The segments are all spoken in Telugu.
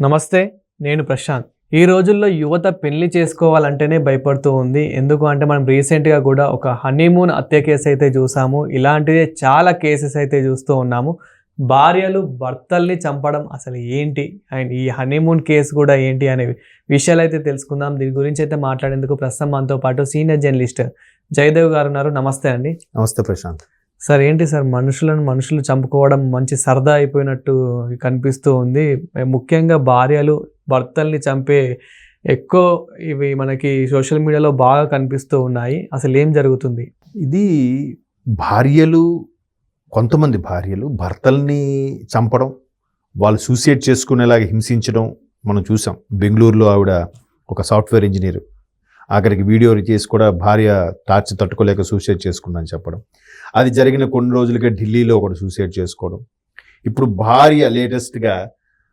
నమస్తే, నేను ప్రశాంత్. ఈ రోజుల్లో యువత పెళ్లి చేసుకోవాలంటేనే భయపడుతూ ఉంది. ఎందుకు అంటే మనం రీసెంట్‌గా కూడా ఒక హనీమూన్ హత్య కేసు అయితే చూసాము. ఇలాంటిదే చాలా కేసెస్ అయితే చూస్తూ ఉన్నాము. భార్యలు భర్తల్ని చంపడం అసలు ఏంటి? అండ్ ఈ హనీమూన్ కేసు కూడా ఏంటి అనే విషయాలైతే తెలుసుకుందాం. దీని గురించి అయితే మాట్లాడేందుకు ప్రస్తుతం మనతో పాటు సీనియర్ జర్నలిస్ట్ జయదేవ్ గారు ఉన్నారు. నమస్తే అండి. నమస్తే ప్రశాంత్. సార్, ఏంటి సార్ మనుషులు చంపుకోవడం మంచి సరదా అయిపోయినట్టు కనిపిస్తూ ఉంది. ముఖ్యంగా భార్యలు భర్తల్ని చంపే ఎక్కువ ఇవి మనకి సోషల్ మీడియాలో బాగా కనిపిస్తూ ఉన్నాయి. అసలు ఏం జరుగుతుంది? ఇది కొంతమంది భార్యలు భర్తల్ని చంపడం, వాళ్ళు సూసైడ్ చేసుకునేలాగా హింసించడం మనం చూసాం. బెంగళూరులో ఆవిడ ఒక సాఫ్ట్వేర్ ఇంజనీర్, ఆఖరికి వీడియో చేసి కూడా భార్య టార్చర్ తట్టుకోలేక సూసైడ్ చేసుకుందని చెప్పడం. అది జరిగిన కొన్ని రోజులకే ఢిల్లీలో ఒకటి సూసైడ్ చేసుకోవడం. ఇప్పుడు భార్య లేటెస్ట్గా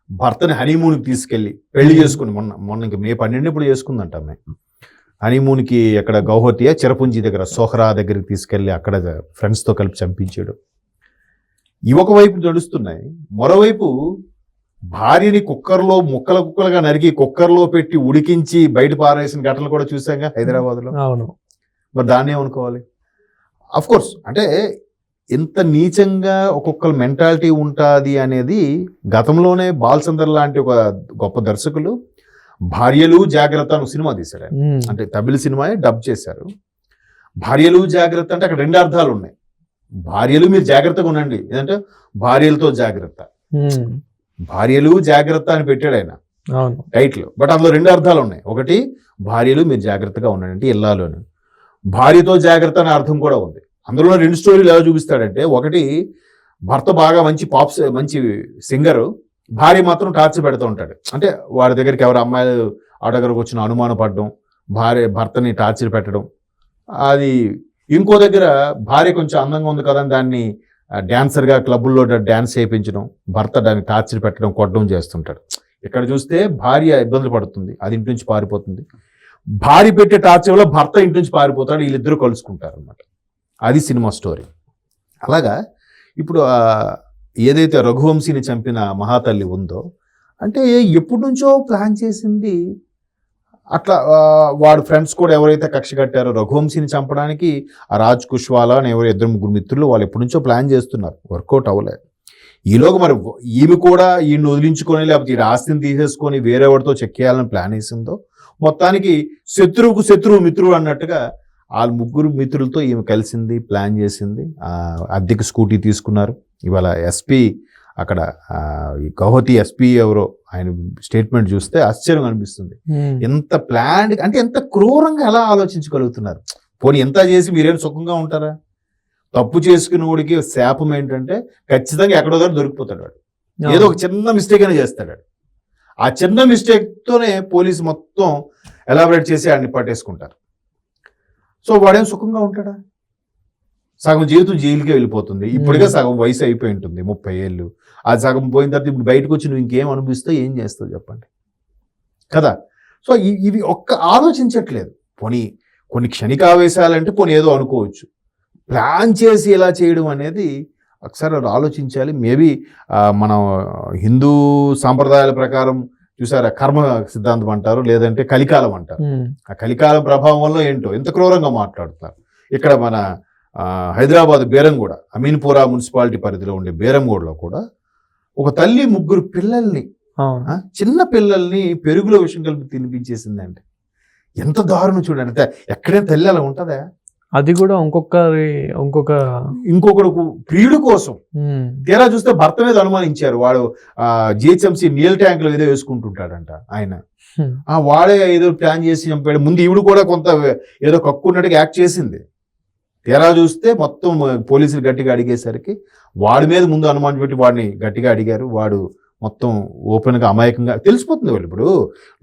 భర్తని హనీమూన్కి తీసుకెళ్ళి పెళ్లి చేసుకుని మొన్న ఇంక మే 12 ఇప్పుడు చేసుకుందంట ఆమె. హనీమూన్కి అక్కడ గౌహతియా చిరపుంజి దగ్గర సోహరా దగ్గరికి తీసుకెళ్ళి అక్కడ ఫ్రెండ్స్తో కలిపి చంపించాడు. ఇవి ఒకవైపు నడుస్తున్నాయి. మరోవైపు భార్యని కుక్కర్లో ముక్కలుగా నరికి కుక్కర్లో పెట్టి ఉడికించి బయట పారేసిన ఘటనలు కూడా చూసాంగా హైదరాబాద్లో. అవును. మరి దాన్ని ఏమనుకోవాలి? అఫ్ కోర్స్, అంటే ఎంత నీచంగా ఒక్కొక్కరు మెంటాలిటీ ఉంటుంది అనేది గతంలోనే బాలచందర్ లాంటి ఒక గొప్ప దర్శకులు భార్యలు జాగ్రత్త అని సినిమా తీశారు. అంటే తమిళ సినిమాయే డబ్ చేశారు. భార్యలు జాగ్రత్త అంటే అక్కడ రెండు అర్థాలు ఉన్నాయి. భార్యలు మీరు జాగ్రత్తగా ఉండండి, ఏదంటే భార్యలతో జాగ్రత్త. భార్యలు జాగ్రత్త అని పెట్టాడు ఆయన టైటిల్. బట్ అందులో రెండు అర్థాలు ఉన్నాయి. ఒకటి భార్యలు మీరు జాగ్రత్తగా ఉండండి అంటే ఇల్లాలు అని, భార్యతో జాగ్రత్త అనే అర్థం కూడా ఉంది. అందులో రెండు స్టోరీలు ఎలా చూపిస్తాడంటే, ఒకటి భర్త బాగా మంచి సింగరు, భార్య మాత్రం టార్చర్ పెడుతూ ఉంటాడు. అంటే వాడి దగ్గరికి ఎవరు అమ్మాయిలు ఆ దగ్గరకు వచ్చిన అనుమానం పడడం, భర్తని టార్చర్ పెట్టడం. అది ఇంకో దగ్గర భార్య కొంచెం అందంగా ఉంది కదా అని దాన్ని డాన్సర్గా క్లబ్బుల్లో డాన్స్ చేయించడం, భర్త దాన్ని టార్చర్ పెట్టడం, కొట్టడం చేస్తుంటాడు. ఇక్కడ చూస్తే భార్య ఇబ్బందులు పడుతుంది, అది ఇంటి నుంచి పారిపోతుంది. భార్య పెట్టే టార్చర్ వల్ల భర్త ఇంటి నుంచి పారిపోతాడు, వీళ్ళిద్దరూ కలుసుకుంటారు అనమాట. అది సినిమా స్టోరీ. అలాగా ఇప్పుడు ఏదైతే రఘువంశీని చంపిన మహాతల్లి ఉందో, అంటే ఎప్పటి నుంచో ప్లాన్ చేసింది. అట్లా వాడు ఫ్రెండ్స్ కూడా ఎవరైతే కక్ష కట్టారో రఘువంశీని చంపడానికి, ఆ రాజ్ కుష్వాలా అని ఇద్దరు ముగ్గురు మిత్రులు వాళ్ళు ఎప్పటి నుంచో ప్లాన్ చేస్తున్నారు, వర్కౌట్ అవ్వలేదు. ఈలోగా మరి ఈమె కూడా ఈయన్ని వదిలించుకొని లేకపోతే ఈ ఆస్తిని తీసేసుకొని వేరేవాడితో చెక్కేయాలని ప్లాన్ వేసిందో, మొత్తానికి శత్రువుకు శత్రువు మిత్రుడు అన్నట్టుగా ఆ ముగ్గురు మిత్రులతో ఈమె కలిసింది, ప్లాన్ చేసింది. అద్దెకి స్కూటీ తీసుకున్నారు. ఇవాళ ఎస్పీ అక్కడ గౌహతి ఎస్పీ ఎవరో ఆయన స్టేట్మెంట్ చూస్తే ఆశ్చర్యం అనిపిస్తుంది. ఎంత ప్లాన్ అంటే ఎంత క్రూరంగా ఎలా ఆలోచించగలుగుతున్నారు. పోనీ ఎంత చేసి మీరేం సుఖంగా ఉంటారా? తప్పు చేసుకున్న వాడికి శాపం ఏంటంటే ఖచ్చితంగా ఎక్కడో దగ్గర దొరికిపోతాడు వాడు. ఏదో ఒక చిన్న మిస్టేక్ అయినా చేస్తాడు. ఆ చిన్న మిస్టేక్తోనే పోలీసు మొత్తం ఎలాబరేట్ చేసి ఆయన్ని పట్టేసుకుంటారు. సో వాడేం సుఖంగా ఉంటాడా? సగం జీవితం జైలుకే వెళ్ళిపోతుంది. ఇప్పటికే సగం వయసు అయిపోయి ఉంటుంది, 30 ఏళ్ళు. అది సగం పోయిన తర్వాత ఇప్పుడు బయటకు వచ్చి నువ్వు ఇంకేం అనిపిస్తావు, ఏం చేస్తావు చెప్పండి కదా. సో ఇవి ఆలోచించట్లేదు. కొన్ని క్షణికావేశాలంటే ఏదో అనుకోవచ్చు. ప్లాన్ చేసి ఎలా చేయడం అనేది ఒకసారి ఆలోచించాలి. మేబీ మనం హిందూ సాంప్రదాయాల ప్రకారం చూసారా, కర్మ సిద్ధాంతం అంటారు, లేదంటే కలికాలం అంటారు. ఆ కలికాలం ప్రభావం వల్ల ఏంటో ఎంత క్రూరంగా మాట్లాడుతున్నారు. ఇక్కడ మన హైదరాబాద్ బేరంగూడ, అమీన్పురా మున్సిపాలిటీ పరిధిలో ఉండే బేరంగూడలో కూడా ఒక తల్లి ముగ్గురు పిల్లల్ని, చిన్న పిల్లల్ని పెరుగులో విషం కలిపి తినిపించేసిందంటే ఎంత దారుణం చూడండి. అంటే ఎక్కడైనా తల్లి అలా ఉంటుందా? అది కూడా ఇంకొకడు ప్రియుడు కోసం. తీరా చూస్తే భర్త మీద అనుమానించారు. వాడు జిహెచ్ఎంసీ నీళ్ళ ట్యాంకులో ఏదో వేసుకుంటుంటాడంట ఆయన. వాడే ఏదో ప్లాన్ చేసి చంపాడు. ముందు ఈవిడు కూడా కొంత ఏదో కక్కున్నట్టుగా యాక్ట్ చేసింది. తీరా చూస్తే మొత్తం పోలీసులు గట్టిగా అడిగేసరికి వాడి మీద ముందు అనుమానం పెట్టి వాడిని గట్టిగా అడిగారు. వాడు మొత్తం ఓపెన్గా అమాయకంగా తెలిసిపోతుంది. వాళ్ళు ఇప్పుడు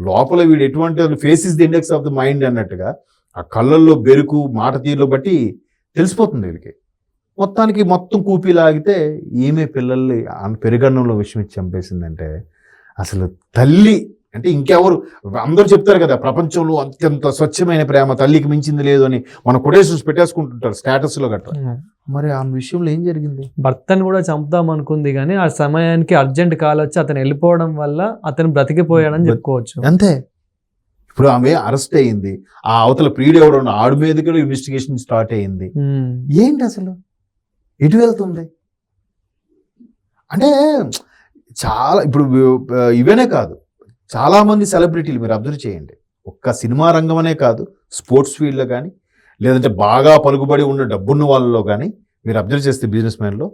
లోపల వీడు ఎటువంటి face is the index of the mind అన్నట్టుగా ఆ కళ్ళల్లో బెరుకు, మాట తీరులో బట్టి తెలిసిపోతుంది వీడికి. మొత్తానికి మొత్తం కూపీ లాగితే ఈమె పిల్లల్ని పెరుగన్నంలో విషం ఇచ్చి చంపేసిందంటే అసలు తల్లి అంటే ఇంకెవరు, అందరూ చెప్తారు కదా ప్రపంచంలో అత్యంత స్వచ్ఛమైన ప్రేమ తల్లికి మించింది లేదు అని మన కొటేషన్స్ పెట్టేసుకుంటుంటారు స్టేటస్లో గట్రా. మరి ఆ విషయంలో ఏం జరిగింది? భర్తను కూడా చంపుదాం అనుకుంది కానీ ఆ సమయానికి అర్జెంట్ కాల్ వచ్చి అతను వెళ్ళిపోవడం వల్ల అతను బ్రతికిపోయాడని చెప్పుకోవచ్చు. అంతే. ఇప్పుడు ఆమె అరెస్ట్ అయ్యింది, ఆ అవతల ప్రియుడు ఎవడో ఆడి మీద కూడా ఇన్వెస్టిగేషన్ స్టార్ట్ అయ్యింది. ఏంటి అసలు ఎటు వెళ్తుంది అంటే చాలా, ఇప్పుడు ఇవనే కాదు, చాలా మంది సెలబ్రిటీలు మీరు అబ్జర్వ్ చేయండి, ఒక్క సినిమా రంగం అనే కాదు, స్పోర్ట్స్ ఫీల్డ్లో కానీ లేదంటే బాగా పలుకుబడి ఉన్న డబ్బున్న వాళ్ళలో కానీ మీరు అబ్జర్వ్ చేస్తే బిజినెస్ మ్యాన్లో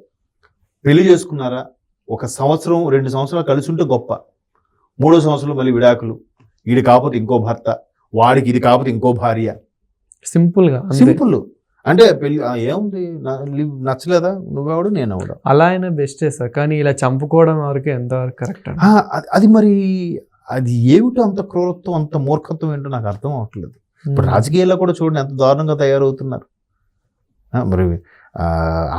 పెళ్లి చేసుకున్నారా, 1 సంవత్సరం 2 సంవత్సరాలు కలిసి ఉంటే గొప్ప, 3వ సంవత్సరంలో మళ్ళీ విడాకులు, వీడి కాకపోతే ఇంకో భర్త, వాడికి ఇది కాకపోతే ఇంకో భార్య. సింపుల్. అంటే పెళ్లి ఏముంది, నచ్చలేదా, నువ్వెవడు నేనెవడు, అలా అయినా బెస్టే సార్. కానీ ఇలా చంపుకోవడం వరకు ఎంతవరకు కరెక్ట్? అది మరి అది ఏమిటో అంత క్రూరత్వం, అంత మూర్ఖత్వం ఏంటో నాకు అర్థం అవ్వట్లేదు. ఇప్పుడు రాజకీయాల్లో కూడా చూడండి ఎంత దారుణంగా తయారవుతున్నారు. మరి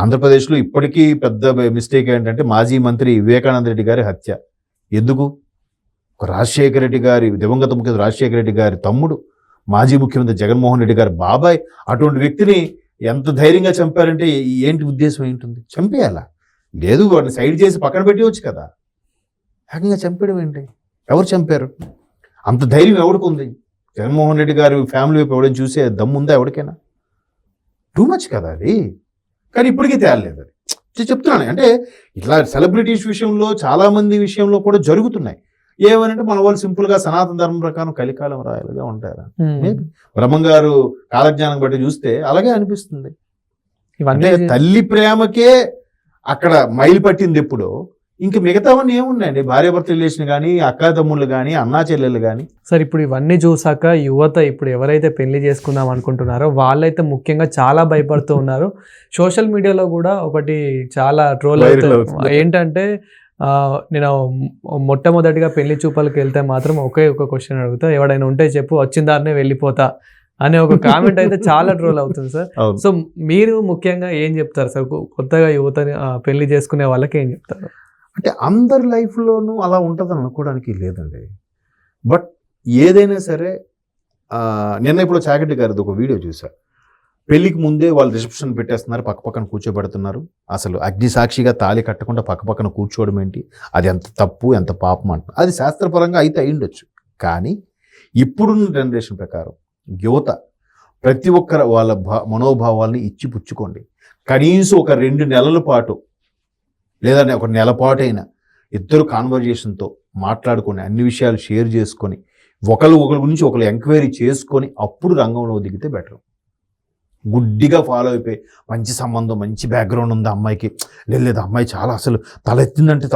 ఆంధ్రప్రదేశ్లో ఇప్పటికీ పెద్ద మిస్టేక్ ఏంటంటే మాజీ మంత్రి వివేకానంద రెడ్డి గారి హత్య. ఎందుకు? ఒక రాజశేఖర రెడ్డి గారి, దివంగత ముఖ్యమంత్రి రాజశేఖర రెడ్డి గారి తమ్ముడు, మాజీ ముఖ్యమంత్రి జగన్మోహన్ రెడ్డి గారి బాబాయ్, అటువంటి వ్యక్తిని ఎంత ధైర్యంగా చంపారంటే ఏంటి ఉద్దేశం ఏంటుంది? చంపేయాలా? లేదు, వాడిని సైడ్ చేసి పక్కన పెట్టవచ్చు కదా. ఏకంగా చంపేయడం ఏంటి? ఎవరు చంపారు? అంత ధైర్యం ఎవరికి ఉంది? జగన్మోహన్ రెడ్డి గారి ఫ్యామిలీ వైపు ఎవడని చూసే దమ్ముందా ఎవరికైనా? టూ మచ్ కదా అది. కానీ ఇప్పటికీ తేలలేదు అది. చెప్తున్నాను అంటే ఇట్లా సెలబ్రిటీస్ విషయంలో చాలా మంది విషయంలో కూడా జరుగుతున్నాయి. ఏమనంటే మన వాళ్ళు సింపుల్గా సనాతన ధర్మం ప్రకారం కలికాలం రాయాలిగా ఉంటారా? బ్రహ్మం గారు కాలజ్ఞానం బట్టి చూస్తే అలాగే అనిపిస్తుంది. ఇవన్నీ తల్లి ప్రేమకే అక్కడ మైలు పట్టింది ఎప్పుడో, ఇంక మిగతావన్నీ ఏమున్నాయండి? భార్యాభర్త రిలేషన్ కానీ, అక్క తమ్ముళ్ళు కానీ, అన్నా చెల్లెళ్ళు కానీ. సార్ ఇప్పుడు ఇవన్నీ చూసాక యువత ఇప్పుడు ఎవరైతే పెళ్లి చేసుకుందాం అనుకుంటున్నారో వాళ్ళైతే ముఖ్యంగా చాలా భయపడుతూ ఉన్నారు. సోషల్ మీడియాలో కూడా ఒకటి చాలా ట్రోల్ అవుతుంది. ఏంటంటే నేను మొట్టమొదటిగా పెళ్లి చూపులకు వెళ్తే మాత్రం ఒకే ఒక క్వశ్చన్ అడుగుతా, ఎవడైనా ఉంటే చెప్పు, వచ్చిన దారినే వెళ్ళిపోతా అనే ఒక కామెంట్ అయితే చాలా ట్రోల్ అవుతుంది సార్. సో మీరు ముఖ్యంగా ఏం చెప్తారు సార్ కొత్తగా యువతని పెళ్లి చేసుకునే వాళ్ళకి ఏం చెప్తారు? అంటే అందరి లైఫ్లోనూ అలా ఉంటుందని అనుకోవడానికి లేదండి. బట్ ఏదైనా సరే, నిన్న ఇప్పుడు చాగంటి గారిది ఒక వీడియో చూసా. పెళ్లికి ముందే వాళ్ళు రిసెప్షన్ పెట్టేస్తున్నారు, పక్కపక్కన కూర్చోబెడుతున్నారు. అసలు అగ్ని సాక్షిగా తాళి కట్టకుండా పక్కపక్కన కూర్చోవడం ఏంటి? అది ఎంత తప్పు, ఎంత పాపం అంట. అది శాస్త్రపరంగా అయితే అయ్యుండొచ్చు. కానీ ఇప్పుడున్న జనరేషన్ ప్రకారం యువత ప్రతి ఒక్కరు వాళ్ళ మనోభావాల్ని ఇచ్చి పుచ్చుకోండి. కనీసం ఒక 2 నెలల పాటు లేదంటే ఒక నెల పాటు అయినా ఇద్దరు కాన్వర్జేషన్తో మాట్లాడుకొని అన్ని విషయాలు షేర్ చేసుకొని ఒకరి గురించి ఒకరు ఎంక్వైరీ చేసుకొని అప్పుడు రంగంలో దిగితే బెటర్. గుడ్డిగా ఫాలో అయిపోయి మంచి సంబంధం, మంచి బ్యాక్గ్రౌండ్ ఉంది అమ్మాయికి, లేదు అమ్మాయి చాలా అసలు తల ఎత్తిందంటే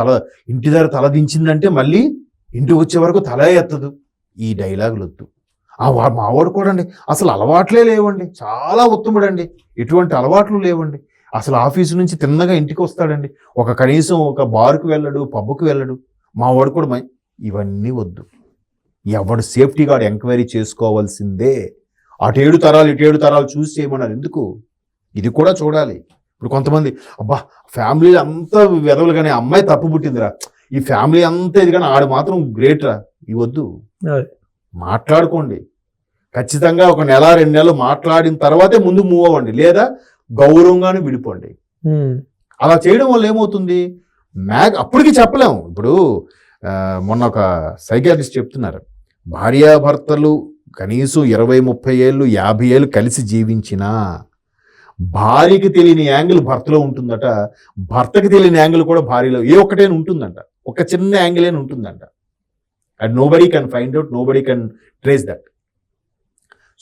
ఇంటి దగ్గర తల దించిందంటే మళ్ళీ ఇంటికి వచ్చే వరకు తల ఎత్తదు. ఈ డైలాగులు వద్దు. మావాడు కూడా అండి అసలు అలవాట్లే లేవండి, చాలా ఉత్తముడండి, ఎటువంటి అలవాట్లు లేవండి, అసలు ఆఫీసు నుంచి తిన్నగా ఇంటికి వస్తాడండి, కనీసం ఒక బార్కు వెళ్ళడు, పబ్కి వెళ్ళడు, మావాడు కూడా ఇవన్నీ వద్దు. ఎవడు సేఫ్టీ గార్డ్ ఎంక్వైరీ చేసుకోవాల్సిందే. అటు 7 తరాలు ఇటు 7 తరాలు చూసి చేయమన్నారు ఎందుకు? ఇది కూడా చూడాలి. ఇప్పుడు కొంతమంది అబ్బా ఫ్యామిలీ అంతా వెదవలు కానీ అమ్మాయి తప్పు పుట్టిందిరా, ఈ ఫ్యామిలీ అంతా ఇది కానీ ఆడు మాత్రం గ్రేట్ రా, ఇవి వద్దు. మాట్లాడుకోండి ఖచ్చితంగా, 1 నెల 2 నెలలు మాట్లాడిన తర్వాతే ముందు మూవ్ అవ్వండి, లేదా గౌరవంగానే విడిపోండి. అలా చేయడం వల్ల ఏమవుతుంది? అప్పటికి చెప్పలేము. ఇప్పుడు మొన్న ఒక సైకియాట్రిస్ట్ చెప్తున్నారు, భార్యాభర్తలు కనీసం 20-30 ఏళ్ళు 50 ఏళ్ళు కలిసి జీవించినా భార్యకి తెలియని యాంగిల్ భర్తలో ఉంటుందట, భర్తకి తెలియని యాంగిల్ కూడా భార్యలో ఒక్కటైనా ఉంటుందంట, ఒక చిన్న యాంగిల్ అయినా ఉంటుందంట. And nobody can find out, nobody can trace that.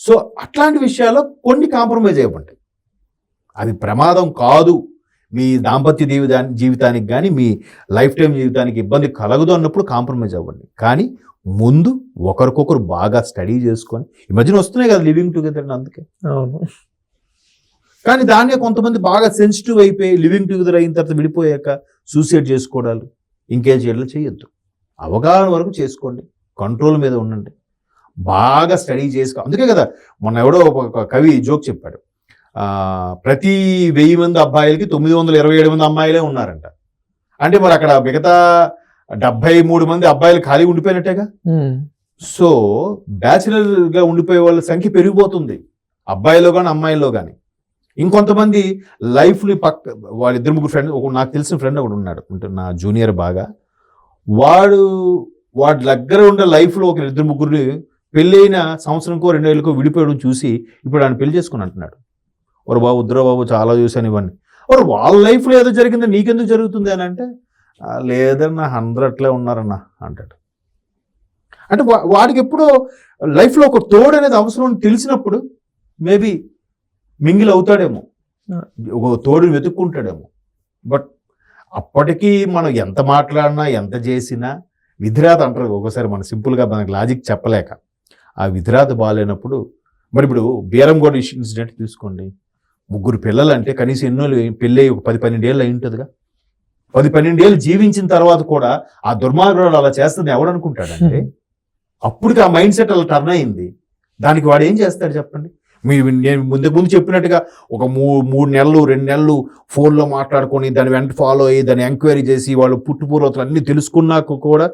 So అట్లాంటి విషయాల్లో కొన్ని కాంప్రమైజ్ అవ్వండి. అది ప్రమాదం కాదు, మీ దాంపత్య జీవితానికి కానీ మీ లైఫ్ టైం జీవితానికి ఇబ్బంది కలగదు అన్నప్పుడు కాంప్రమైజ్ అవ్వండి. కానీ ముందు ఒకరికొకరు బాగా స్టడీ చేసుకొని, ఈ మధ్యన వస్తున్నాయి కదా లివింగ్ టుగెదర్, అందుకే. కానీ దాన్నే కొంతమంది బాగా సెన్సిటివ్ అయిపోయి లివింగ్ టుగెదర్ అయిన తర్వాత విడిపోయాక సూసైడ్ చేసుకోవడాలు, ఇంకేం చేయడాలు చేయొద్దు. అవగాహన వరకు చేసుకోండి, కంట్రోల్ మీద ఉండండి, బాగా స్టడీ చేసుకో. అందుకే కదా మొన్న ఎవడో ఒక కవి జోక్ చెప్పాడు, ప్రతి 1000 మంది అబ్బాయిలకి 927 మంది అమ్మాయిలే ఉన్నారంట. అంటే మరి అక్కడ మిగతా 73 మంది అబ్బాయిలు ఖాళీ ఉండిపోయినట్టేగా. సో బ్యాచిలర్గా ఉండిపోయే వాళ్ళ సంఖ్య పెరిగిపోతుంది, అబ్బాయిలో కానీ అమ్మాయిల్లో కానీ. ఇంకొంతమంది లైఫ్ని వాళ్ళిద్దరు ముగ్గురు ఫ్రెండ్, నాకు తెలిసిన ఫ్రెండ్ ఒకడు ఉన్నాడు, నా జూనియర్ బాగా. వాడి దగ్గర ఉండే లైఫ్లో ఒక ఇద్దరు ముగ్గురిని పెళ్ళైన సంవత్సరంకో 2 ఏళ్ళకో విడిపోయడం చూసి ఇప్పుడు ఆయన పెళ్లి చేసుకుని అంటున్నాడు. ఓరు బాబు వద్దురా బాబు, చాలా చూశాను ఇవన్నీ. వాళ్ళ లైఫ్లో ఏదో జరిగిందో నీకెందుకు జరుగుతుంది అని అంటే, లేదన్నా 100 అట్లే ఉన్నారన్న అంటాడు. అంటే వాడికి ఎప్పుడో లైఫ్లో ఒక తోడు అనేది అవసరం అని తెలిసినప్పుడు మేబీ మింగిల్ అవుతాడేమో, ఒక తోడుని వెతుక్కుంటాడేమో. బట్ అప్పటికీ మనం ఎంత మాట్లాడినా ఎంత చేసినా విధిరాత అంటారు ఒకసారి, మనం సింపుల్గా మనకి లాజిక్ చెప్పలేక ఆ విధిరాత బాగాలేనప్పుడు. మరి ఇప్పుడు బీరంగోడ ఇన్సిడెంట్ తీసుకోండి, 3 పిల్లలు అంటే కనీసం ఎన్నో పెళ్ళి ఒక 10-12 ఏళ్ళు అయి ఉంటుందిగా. 10-12 ఏళ్ళు జీవించిన తర్వాత కూడా ఆ దుర్మార్గుడు అలా చేస్తుంది ఎవడనుకుంటాడంటే, అప్పటికి ఆ మైండ్ సెట్ అలా టర్న్ అయింది. దానికి వాడు ఏం చేస్తాడు చెప్పండి. నేను ముందు చెప్పినట్టుగా ఒక 3 నెలలు 2 నెలలు ఫోన్లో మాట్లాడుకొని దాని వెంట ఫాలో అయ్యి దాన్ని ఎంక్వైరీ చేసి వాళ్ళు పుట్టుపూర్వతలు అన్నీ తెలుసుకున్నాక కూడా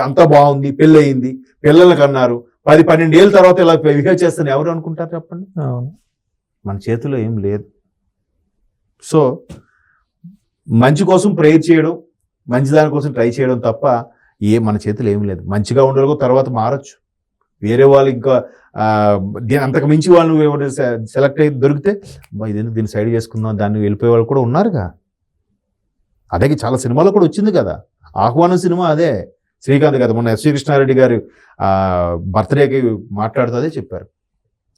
అంతా బాగుంది, పెళ్ళి అయింది, పిల్లలకు అన్నారు, 10-12 ఏళ్ళ తర్వాత ఇలా బిహేవ్ చేస్తాను ఎవరు అనుకుంటారు చెప్పండి. మన చేతిలో ఏం లేదు. సో మంచి కోసం ప్రేయర్ చేయడం, మంచి దాని కోసం ట్రై చేయడం తప్ప మన చేతిలో ఏం లేదు. మంచిగా ఉండరు తర్వాత మారచ్చు, వేరే వాళ్ళు ఇంకా అంతకు మించి వాళ్ళు ఎవరు సెలెక్ట్ అయ్యి దొరికితే ఇదేందుకు దీన్ని సైడ్ చేసుకుందాం దాన్ని వెళ్ళిపోయే వాళ్ళు కూడా ఉన్నారుగా. అదే చాలా సినిమాలో కూడా వచ్చింది కదా, ఆహ్వానం సినిమా అదే, శ్రీకాంత్ కదా మొన్న ఎస్వి కృష్ణారెడ్డి గారు బర్త్డేకి మాట్లాడుతూ అదే చెప్పారు.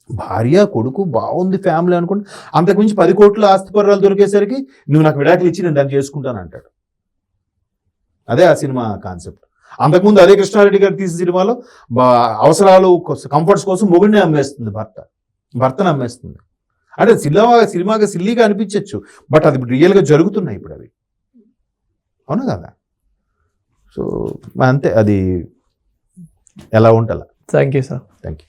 భార్య కొడుకు బాగుంది ఫ్యామిలీ అనుకుంటే అంతకుమించి 10 కోట్ల ఆస్తిపర్రాలు దొరికేసరికి నువ్వు నాకు విడాకులు ఇచ్చి నేను దాన్ని చేసుకుంటాను అంటాడు. అదే ఆ సినిమా కాన్సెప్ట్. అంతకుముందు అదే కృష్ణారెడ్డి గారు తీసిన సినిమాలో అవసరాలు కంఫర్ట్స్ కోసం మొగుడిని అమ్మేస్తుంది, భర్తను అమ్మేస్తుంది. అంటే సినిమాగా సిల్లీగా అనిపించవచ్చు, బట్ అది రియల్గా జరుగుతున్నాయి ఇప్పుడు అవి, అవును కదా. సో అంతే, అది ఎలా ఉండాలి. Thank you sir. Thank you.